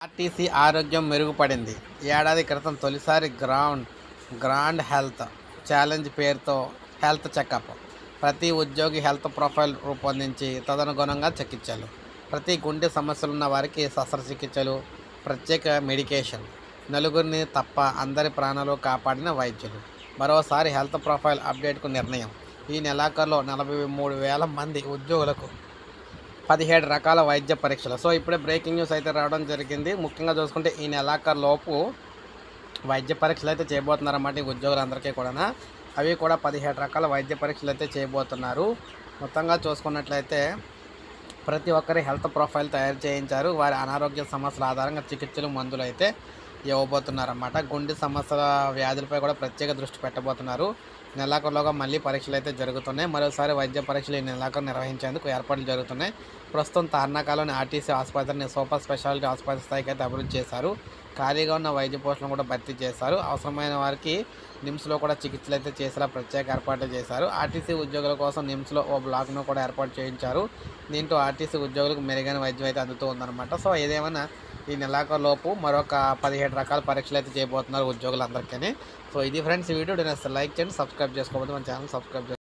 RTC ఆరోగ్యం మెరుగుపడింది. ఏడాది క్రితం తొలిసారి గ్రాండ్ హెల్త్ ఛాలెంజ్ పేరుతో హెల్త్ చెకప్. ప్రతి ఉద్యోగి హెల్త్ ప్రొఫైల్ రూపొందించి తదనుగుణంగా చికిత్సలు. ప్రతి గుండె సమస్యలున్న వారికి శస్త్రచికిత్సలు, ప్రత్యేక మెడికేషన్. నలుగురిని తప్ప అందరి ప్రాణాలు కాపాడిన వైద్యులు. మరోసారి హెల్త్ ప్రొఫైల్ అప్డేట్కు నిర్ణయం. ఈ నెలాఖరులో 43,000 మంది ఉద్యోగులకు 17 రకాల వైద్య పరీక్షలు. సో ఇప్పుడే బ్రేకింగ్ న్యూస్ అయితే రావడం జరిగింది. ముఖ్యంగా చూసుకుంటే ఈ నెలాఖరు లోపు వైద్య పరీక్షలు అయితే చేయబోతున్నారన్నమాట ఈ ఉద్యోగులందరికీ కూడా. అవి కూడా 17 రకాల వైద్య పరీక్షలు అయితే చేయబోతున్నారు. మొత్తంగా చూసుకున్నట్లయితే ప్రతి ఒక్కరి హెల్త్ ప్రొఫైల్ తయారు చేయించారు. వారి అనారోగ్య సమస్యల ఆధారంగా చికిత్సలు, మందులు అయితే ఇవ్వబోతున్నారన్నమాట. గుండె సమస్యల వ్యాధులపై కూడా ప్రత్యేక దృష్టి పెట్టబోతున్నారు. నెలాఖరులోగా మళ్ళీ పరీక్షలు అయితే జరుగుతున్నాయి. మరోసారి వైద్య పరీక్షలు ఈ నెలాఖరు నిర్వహించేందుకు ఏర్పాట్లు జరుగుతున్నాయి. ప్రస్తుతం తార్నాకలోని ఆర్టీసీ ఆసుపత్రిని సూపర్ స్పెషాలిటీ ఆసుపత్రి స్థాయికి అయితే అభివృద్ధి చేశారు. ఖాళీగా ఉన్న వైద్య పోస్టులను కూడా భర్తీ చేశారు. అవసరమైన వారికి నిమ్స్లో కూడా చికిత్సలు అయితే చేసేలా ప్రత్యేక ఏర్పాట్లు చేశారు. ఆర్టీసీ ఉద్యోగుల కోసం నిమ్స్లో ఓ బ్లాక్ను కూడా ఏర్పాటు చేయించారు. దీంతో ఆర్టీసీ ఉద్యోగులకు మెరుగైన వైద్యం అయితే అందుతూ ఉందన్నమాట. సో ఏదేమైనా ఈ నెలాఖరు లోపు మరొక 17 రకాల పరీక్షలు అయితే చేయబోతున్నారు ఉద్యోగులందరికీ. సో ఇది ఫ్రెండ్స్ ఈ వీడియో. నేను లైక్ చేయండి, సబ్స్క్రైబ్ చేసుకోకపోతే మన ఛానల్ సబ్స్క్రైబ్ చేసుకోండి.